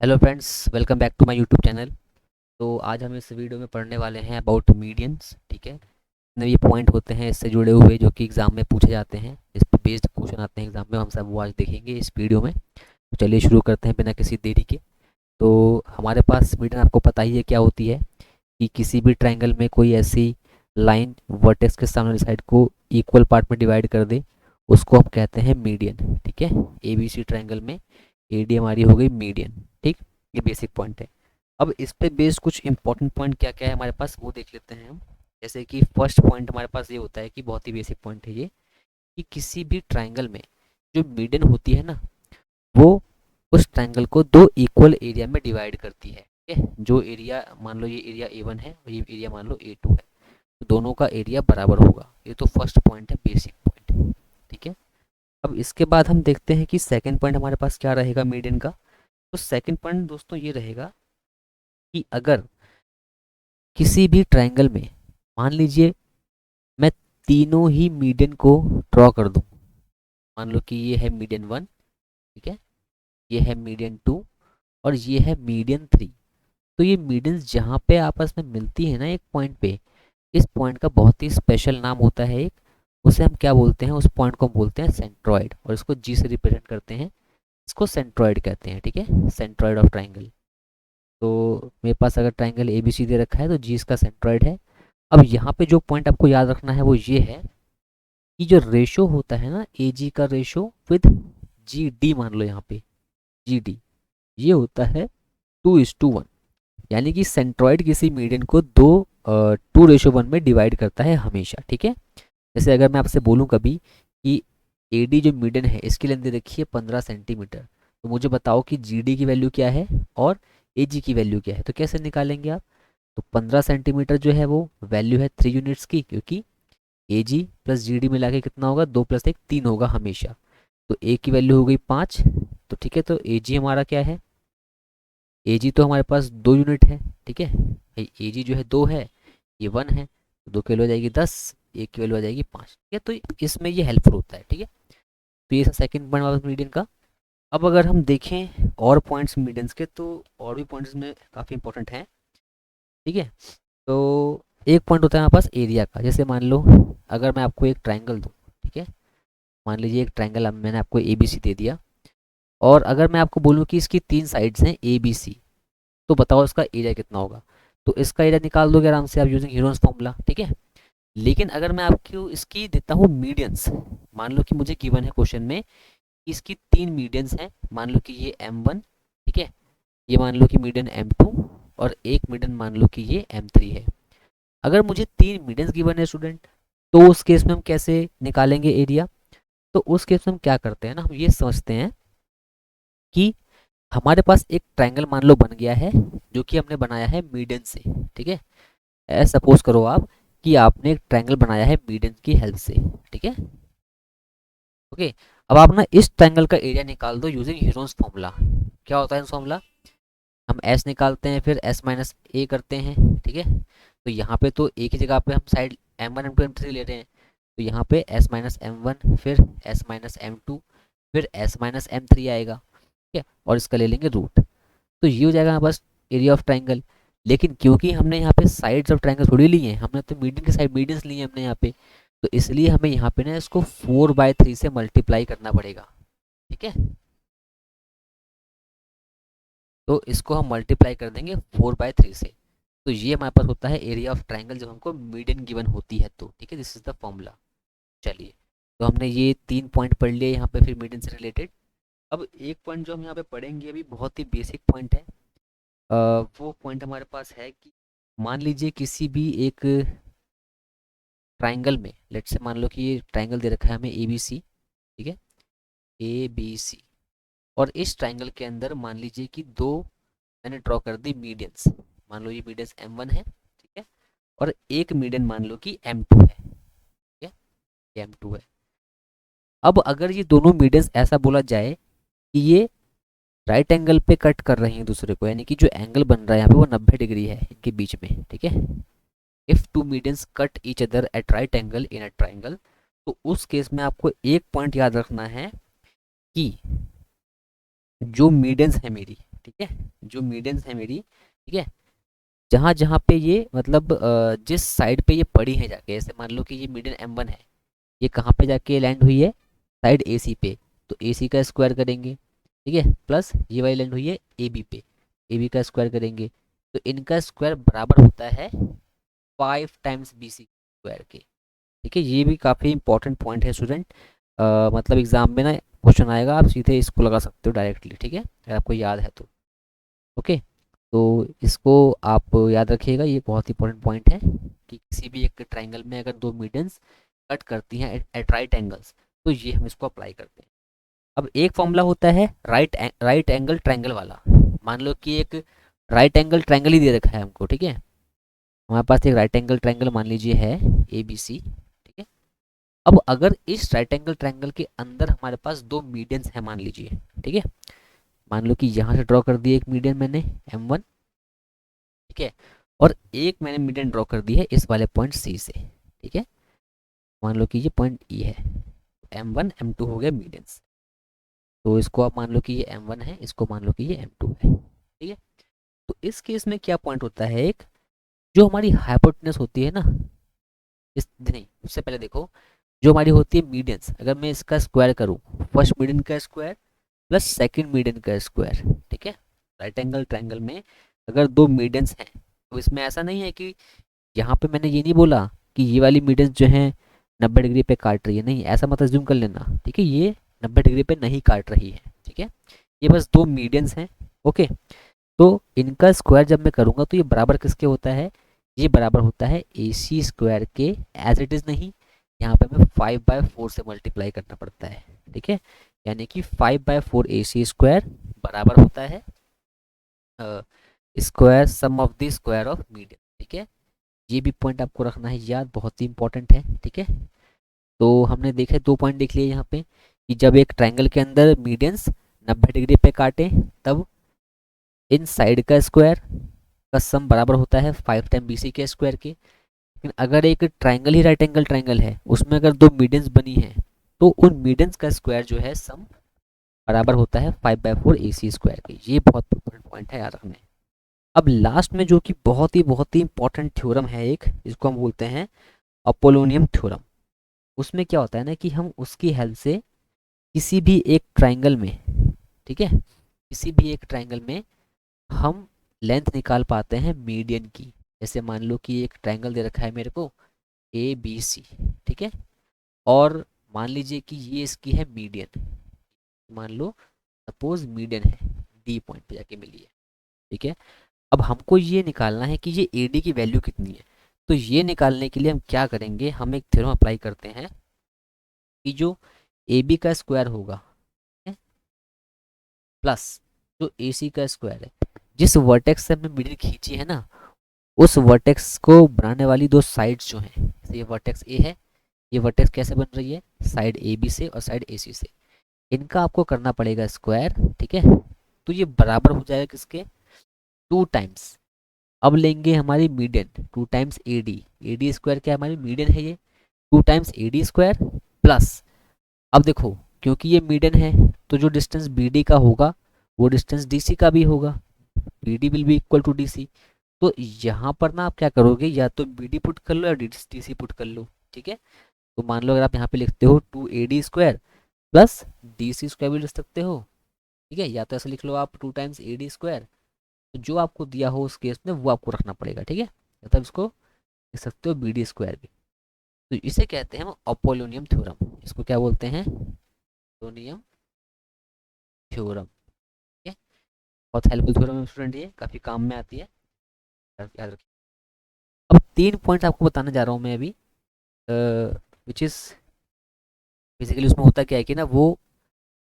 Hello friends, welcome back to my YouTube channel. तो आज हम इस वीडियो में पढ़ने वाले हैं अबाउट मीडियंस। ठीक है, जितने ये पॉइंट होते हैं इससे जुड़े हुए जो कि एग्ज़ाम में पूछे जाते हैं, इस पे बेस्ड क्वेश्चन आते हैं एग्ज़ाम में, हम सब वो आज देखेंगे इस वीडियो में। तो चलिए शुरू करते हैं बिना किसी देरी के। तो हमारे पास मीडियन आपको पता ही है क्या होती है, कि किसी भी ट्रायंगल में कोई ऐसी लाइन वर्टेक्स के सामने वाली साइड को इक्वल पार्ट में डिवाइड कर दे, उसको हम कहते हैं मीडियन। ठीक है, ए बी सी ट्रायंगल में ए डी हमारी हो गई मीडियन। ठीक, ये बेसिक पॉइंट है। अब इस पे बेस्ड कुछ इंपॉर्टेंट पॉइंट क्या क्या है हमारे पास वो देख लेते हैं हम। जैसे कि फर्स्ट पॉइंट हमारे पास ये होता है कि बहुत ही बेसिक पॉइंट है ये, कि किसी भी ट्रायंगल में जो मीडियन होती है ना, वो उस ट्रायंगल को दो इक्वल एरिया में डिवाइड करती है। ठीक है, जो एरिया मान लो ये एरिया A1 है और ये एरिया मान लो A2 है, तो दोनों का एरिया बराबर होगा। ये तो फर्स्ट पॉइंट है, बेसिक पॉइंट। ठीक है, अब इसके बाद हम देखते हैं कि सेकंड पॉइंट हमारे पास क्या रहेगा मीडियन का। तो सेकंड पॉइंट दोस्तों ये रहेगा कि अगर किसी भी ट्रायंगल में मान लीजिए मैं तीनों ही मीडियन को ड्रॉ कर दूं। मान लो कि ये है मीडियन 1, ठीक है, ये है मीडियन 2 और ये है मीडियन 3। तो ये मीडियंस जहाँ पे आपस में मिलती है ना एक पॉइंट पे, इस पॉइंट का बहुत ही स्पेशल नाम होता है एक। उसे हम क्या बोलते हैं, उस पॉइंट को हम बोलते हैं सेंट्रॉइड, और इसको जी से रिप्रेजेंट करते हैं। इसको सेंट्रॉइड कहते हैं। ठीक है, सेंट्रॉइड ऑफ ट्राइंगल। तो मेरे पास अगर ट्राइंगल ए बी सी दे रखा है तो जी इसका सेंट्रॉइड है। अब यहाँ पे जो पॉइंट आपको याद रखना है वो ये है कि जो रेशो होता है ना ए जी का रेशो विद जी डी, मान लो यहाँ पे जी डी, ये होता है 2:1। यानी कि सेंट्रॉइड किसी मीडियन को 2:1 में डिवाइड करता है हमेशा। ठीक है, जैसे अगर मैं आपसे बोलूँ कभी कि ए डी जो मीडियन है इसकी लेंथ दे रखी है 15 सेंटीमीटर, तो मुझे बताओ कि जी डी की वैल्यू क्या है और ए जी की वैल्यू क्या है, तो कैसे निकालेंगे आप। तो 15 सेंटीमीटर जो है वो वैल्यू है 3 यूनिट्स की, क्योंकि ए जी प्लस जी डी मिला के कितना होगा, 2 + 1 3 होगा हमेशा। तो ए की वैल्यू हो गई 5। तो ठीक है, तो ए जी हमारा क्या है, ए जी तो हमारे पास 2 यूनिट है। ठीक है, ए जी जो है 2 है, ये 1 है, तो 2 की वैल्यू आ जाएगी 10, एक की वैल्यू आ जाएगी 5। ठीक है, तो इसमें ये हेल्पफुल होता है। ठीक है, तो ये सेकंड पॉइंट वाला मीडियन का। अब अगर हम देखें और पॉइंट्स मीडियंस के, तो और भी पॉइंट्स में काफ़ी इंपॉर्टेंट हैं। ठीक है, तो एक पॉइंट होता है हमारे पास एरिया का। जैसे मान लो अगर मैं आपको एक ट्राइंगल दूँ, ठीक है, मान लीजिए एक ट्राइंगल मैंने आपको ए बी सी दे दिया, और अगर मैं आपको बोलूँ कि इसकी 3 साइड्स हैं ए बी सी, तो बताओ इसका एरिया कितना होगा। तो इसका एरिया निकाल दोगे आराम से आप यूजिंग हीरोन्स फॉर्मूला। ठीक है, लेकिन अगर मैं आपको इसकी देता हूँ मीडियंस, मान लो कि मुझे गिवन है क्वेश्चन में, इसकी 3 मीडियंस हैं। मान लो कि ये M1, ठीक है, ये मान लो कि मीडियन M2 और एक मीडियन मान लो कि ये M3 है। अगर मुझे 3 मीडियंस गिवन है स्टूडेंट, तो उस केस में हम कैसे निकालेंगे एरिया। तो उस केस में हम क्या करते हैं ना, हम ये समझते हैं कि हमारे पास एक ट्रायंगल मान लो बन गया है, जो कि हमने बनाया है मीडियन से। ठीक है, ऐसा सपोज करो आप कि आपने एक ट्रायंगल बनाया है मीडियन की हेल्प से। ठीक है, ओके। अब आप ना इस ट्रायंगल का एरिया निकाल दो यूजिंग हीरोन्स फॉर्मूला। क्या होता है फॉर्मूला, हम एस निकालते हैं फिर एस माइनस ए करते हैं। ठीक है, तो यहाँ पे तो एक ही जगह पे हम साइड M1 M2 M3 ले रहे हैं, तो यहाँ पे S-M1 फिर S-M2 फिर S-M3 आएगा। ठीक है, और इसका ले लेंगे रूट, तो ये हो जाएगा हमारे पास एरिया ऑफ ट्राइंगल। लेकिन क्योंकि हमने यहाँ पे साइड्स ऑफ ट्राइंगल थोड़ी ली हैं, हमने तो मीडियन के साइड मीडियंस लिए हैं हमने यहाँ पे, तो इसलिए हमें यहाँ पे ना इसको 4/3 से मल्टीप्लाई करना पड़ेगा। ठीक है, तो इसको हम मल्टीप्लाई कर देंगे 4/3 से। तो ये हमारे पास होता है एरिया ऑफ ट्राइंगल जब हमको मीडियन गिवन होती है तो। ठीक है, दिस इज द फॉर्मूला। चलिए, तो हमने ये 3 पॉइंट पढ़ लिए यहाँ पे फिर मीडियन से रिलेटेड। अब एक पॉइंट जो हम यहाँ पे पढ़ेंगे अभी बहुत ही बेसिक पॉइंट है। वो पॉइंट हमारे पास है कि मान लीजिए किसी भी एक ट्राइंगल में, लेट से मान लो कि ये ट्राइंगल दे रखा है हमें ए बी सी। ठीक है, ए बी सी, और इस ट्राइंगल के अंदर मान लीजिए कि दो मैंने ड्रॉ कर दी मीडियंस। मान लो ये मीडियंस M1 है, ठीक है, और एक मीडियन मान लो कि M2 है। ठीक है, ये M2 है। अब अगर ये दोनों मीडियंस ऐसा बोला जाए कि ये राइट एंगल पे कट कर रहे हैं दूसरे को, यानी कि जो एंगल बन रहा है यहाँ पे वो 90 डिग्री है इनके बीच में। ठीक है, if two medians cut each other at right angle in a triangle, तो उस केस में आपको एक पॉइंट याद रखना है कि जो मीडियंस है मेरी, ठीक है, जो मीडियंस है मेरी, ठीक है, जहाँ जहाँ पे ये मतलब जिस साइड पे ये पड़ी है जाके, जैसे मान लो कि ये मीडियन M1 है, ये कहाँ पे जाके लैंड हुई है, साइड AC पे, तो AC का स्क्वायर करेंगे, ठीक है, प्लस ये वाली लैंड हुई है AB पे, AB का स्क्वायर करेंगे, तो इनका स्क्वायर बराबर होता है 5 टाइम्स BC स्क्वायर के। ठीक है, ये भी काफ़ी इंपॉर्टेंट पॉइंट है स्टूडेंट, मतलब एग्जाम में ना क्वेश्चन आएगा, आप सीधे इसको लगा सकते हो डायरेक्टली, ठीक है, अगर आपको याद है तो। ओके, तो इसको आप याद रखिएगा, ये बहुत इंपॉर्टेंट पॉइंट है कि किसी भी एक ट्राइंगल में अगर दो मीडियंस कट करती हैं एट राइट एंगल्स, तो ये हम इसको अप्लाई करते हैं। अब एक फॉर्मूला होता है राइट एंगल ट्राइंगल वाला। मान लो कि एक राइट एंगल ट्राइंगल ही दे रखा है हमको, ठीक है, हमारे पास एक राइट एंगल ट्राइंगल मान लीजिए है ABC, ठीक है। अब अगर इस राइट एंगल ट्राइंगल के अंदर हमारे पास दो मीडियंस हैं मान लीजिए, ठीक है, मान लो कि यहाँ से ड्रॉ कर दिए एक मीडियन मैंने M1, ठीक है, और एक मैंने मीडियन ड्रॉ कर दी है इस वाले पॉइंट C से, ठीक है, मान लो कि ये पॉइंट E है, M1 M2 हो गया मीडियंस, तो इसको आप मान लो कि ये M1 है, इसको मान लो कि ये M2 है, ठीक है। तो इस केस में क्या पॉइंट होता है, एक जो हमारी हाइपोटेनस होती है ना, इस नहीं उससे पहले देखो, जो हमारी होती है मीडियंस, अगर मैं इसका स्क्वायर करूँ, फर्स्ट मीडियन का स्क्वायर प्लस सेकंड मीडियन का स्क्वायर, ठीक है, राइट एंगल ट्रायंगल में अगर दो मीडियंस हैं, तो इसमें ऐसा नहीं है कि यहाँ पे मैंने ये नहीं बोला कि ये वाली मीडियंस जो है 90 डिग्री पे काट रही है, नहीं, ऐसा मत अज्यूम कर लेना, ठीक है, ये 90 डिग्री पे नहीं काट रही है, ठीक है, ये बस दो मीडियंस हैं। ओके, तो इनका स्क्वायर जब मैं करूँगा तो ये बराबर किसके होता है, ये बराबर होता है AC स्क्वायर के, एज इट इज़ नहीं, यहाँ पे हमें 5/4 से मल्टीप्लाई करना पड़ता है, ठीक है, यानी कि 5/4 AC स्क्वायर बराबर होता है square sum of the square of median, ठीक है, ये भी पॉइंट आपको रखना है याद, बहुत ही इंपॉर्टेंट है, ठीक है। तो हमने देखे दो पॉइंट देख लिए यहाँ पे कि जब एक ट्रायंगल के अंदर मीडियंस 90 डिग्री पे काटे तब इन साइड का स्क्वायर का सम बराबर होता है 5 टाइम BC के स्क्वायर के। लेकिन अगर एक ट्रायंगल ही राइट एंगल ट्रायंगल है, उसमें अगर दो मीडियंस बनी हैं, तो उन मीडियंस का स्क्वायर जो है सम बराबर होता है 5/4 AC स्क्वायर के। ये बहुत इंपॉर्टेंट पॉइंट है याद रखना है। अब लास्ट में जो कि बहुत ही इंपॉर्टेंट थ्योरम है एक, जिसको हम बोलते हैं अपोलोनियम थ्योरम। उसमें क्या होता है ना कि हम उसकी हेल्प से किसी भी एक ट्रायंगल में, ठीक है, किसी भी एक ट्रायंगल में हम लेंथ निकाल पाते हैं मीडियन की। जैसे मान लो कि एक ट्रायंगल दे रखा है मेरे को ABC, ठीक है, और मान लीजिए कि ये इसकी है मीडियन, मान लो सपोज मीडियन है D पॉइंट पे जाके मिली है, ठीक है। अब हमको ये निकालना है कि ये AD की वैल्यू कितनी है। तो ये निकालने के लिए हम क्या करेंगे, हम एक थ्योरम अप्लाई करते हैं कि जो AB का स्क्वायर होगा प्लस जो AC का स्क्वायर है, जिस वर्टेक्स से हमने मिडिल खींची है ना, उस वर्टेक्स को बनाने वाली दो साइड्स जो हैं, जैसे ये वर्टेक्स A है, ये वर्टेक्स कैसे बन रही है, साइड AB से और साइड AC से, इनका आपको करना पड़ेगा स्क्वायर, ठीक है। तो ये बराबर हो जाएगा किसके, 2 टाइम्स, अब लेंगे हमारी मीडियन 2 टाइम्स AD स्क्वायर क्या है, हमारी मीडियन है ये, 2 टाइम्स AD स्क्वायर प्लस, अब देखो क्योंकि ये मीडियन है तो जो डिस्टेंस BD का होगा वो डिस्टेंस DC का भी होगा, BD will be equal to DC। तो यहाँ पर ना आप क्या करोगे, या तो BD पुट कर लो या DC पुट कर लो, ठीक है। तो मान लो अगर आप यहाँ पे लिखते हो 2AD square plus DC square भी लिख सकते हो, ठीक है, या तो ऐसे लिख लो आप 2 टाइम्स AD स्क्वायर, तो जो आपको दिया हो उस केस में वो आपको रखना पड़ेगा, ठीक है, मतलब इसको लिख सकते हो BD स्क्वायर भी। तो इसे कहते हैं हम अपोलोनियम थ्योरम, इसको क्या बोलते हैं, अपोलोनियम थ्योरम, ठीक है। बहुत हेल्पफुल थ्योरम है स्टूडेंट, ये काफ़ी काम में आती है, याद रखिए। अब 3 पॉइंट्स आपको बताने जा रहा हूँ मैं अभी, विच इज़ बेसिकली उसमें होता क्या है कि ना वो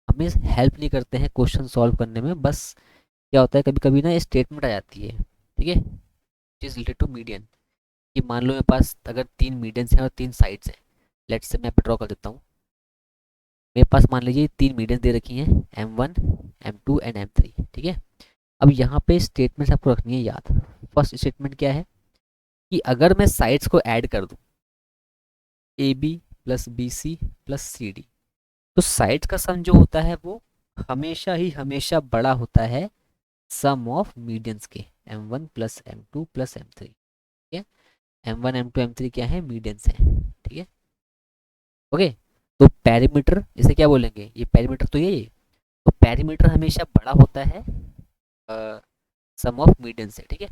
हमें हेल्प नहीं करते हैं क्वेश्चन सॉल्व करने में, बस क्या होता है कभी कभी ना स्टेटमेंट आ जाती है, ठीक है, which is related to median, कि मान लो मेरे पास अगर 3 मीडियंस हैं और 3 साइड्स हैं, लेट्स से मैं ड्रॉ कर देता हूँ, मेरे पास मान लीजिए 3 मीडियंस दे रखी हैं M1 M2 एंड M3, ठीक है। अब यहाँ पे स्टेटमेंट्स आपको रखनी है याद। फर्स्ट स्टेटमेंट क्या है कि अगर मैं साइड्स को ऐड कर दूँ AB plus BC plus CD, तो साइड्स का सम जो होता है वो हमेशा ही हमेशा बड़ा होता है सम ऑफ मीडियंस के, m1 plus m2 plus m3, ठीक है। m1 m2 m3 क्या है, मीडियंस है, ठीक है। ओके, तो पेरीमीटर इसे क्या बोलेंगे, ये पेरीमीटर तो यही है। तो पेरीमीटर हमेशा बड़ा होता है सम ऑफ मीडियन से, ठीक है।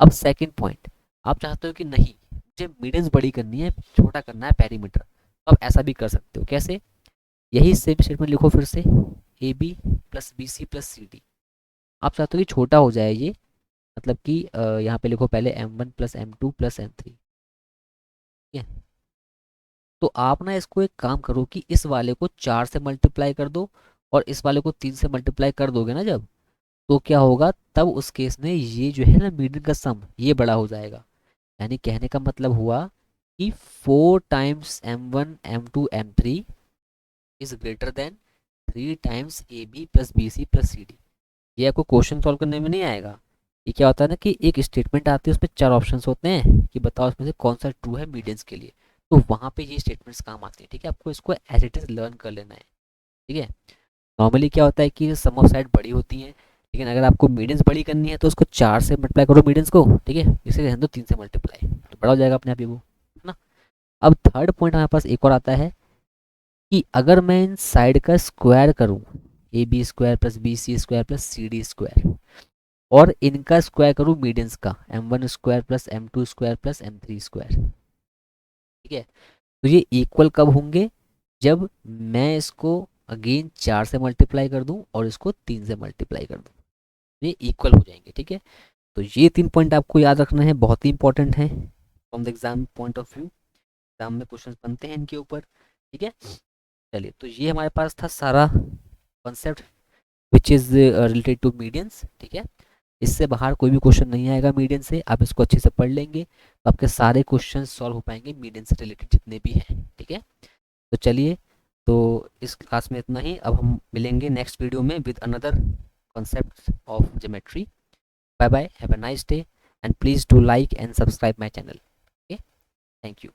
अब सेकंड पॉइंट, आप चाहते हो कि नहीं मुझे मीडियंस बड़ी करनी है, छोटा करना है पेरीमीटर, तो आप ऐसा भी कर सकते हो। कैसे, यही सेम स्टेटमेंट लिखो फिर से, A B plus B C plus C D. आप चाहते हो कि छोटा हो जाए ये, मतलब कि यहाँ पे लिखो पहले m1 plus m2 plus m3, ठीक है। तो आप ना इसको एक काम करो कि इस वाले को 4 से मल्टीप्लाई कर दो और इस वाले को 3 से मल्टीप्लाई कर दोगे ना जब, तो क्या होगा, तब उस केस में ये जो है ना मीडियन का सम ये बड़ा हो जाएगा। यानी कहने का मतलब हुआ कि 4 times m1 m2 m3 is greater than 3 times A B plus B C plus C D. ये आपको क्वेश्चन सॉल्व करने में नहीं आएगा। ये क्या होता है ना कि एक स्टेटमेंट आती है, उसमें 4 ऑप्शंस होते हैं कि बताओ इसमें से कौन सा ट्रू है मीडियंस के लिए, तो वहाँ पे ये स्टेटमेंट्स काम आती है, ठीक है। आपको इसको एज इट इज लर्न कर लेना है, ठीक है। नॉर्मली क्या होता है कि सम ऑफ साइड बड़ी होती हैं, लेकिन अगर आपको मीडियंस बड़ी करनी है तो उसको 4 से मल्टीप्लाई करो मीडियंस को, ठीक है। इसे रहने दो 3 से मल्टीप्लाई, तो बड़ा हो जाएगा अपने आप ही वो, है ना। अब थर्ड पॉइंट हमारे पास एक और आता है कि अगर मैं इन साइड का स्क्वायर करूं, A B square plus B C square plus C D square, और इनका स्क्वायर करूं मीडियंस का, m1 square plus m2 square plus m3 square, ठीक है। तो ये इक्वल कब होंगे, जब मैं इसको अगेन 4 से मल्टीप्लाई कर दूं और इसको 3 से मल्टीप्लाई कर दूं, ये इक्वल हो जाएंगे, ठीक है। तो ये 3 पॉइंट आपको याद रखना है, बहुत ही इंपॉर्टेंट है from the exam point of view, exam में क्वेश्चन बनते हैं इनके ऊपर, ठीक है। चलिए, तो ये हमारे पास था सारा concept which is related to medians, ठीक है। इससे बाहर कोई भी क्वेश्चन नहीं आएगा मीडियन से, आप इसको अच्छे से पढ़ लेंगे तो आपके सारे क्वेश्चन सॉल्व हो पाएंगे मीडियन से रिलेटेड जितने भी हैं, ठीक है। तो चलिए, तो इस क्लास में इतना ही। अब हम मिलेंगे नेक्स्ट वीडियो में with another concepts of geometry. Bye bye, have a nice day, and please do like and subscribe my channel. Okay, thank you.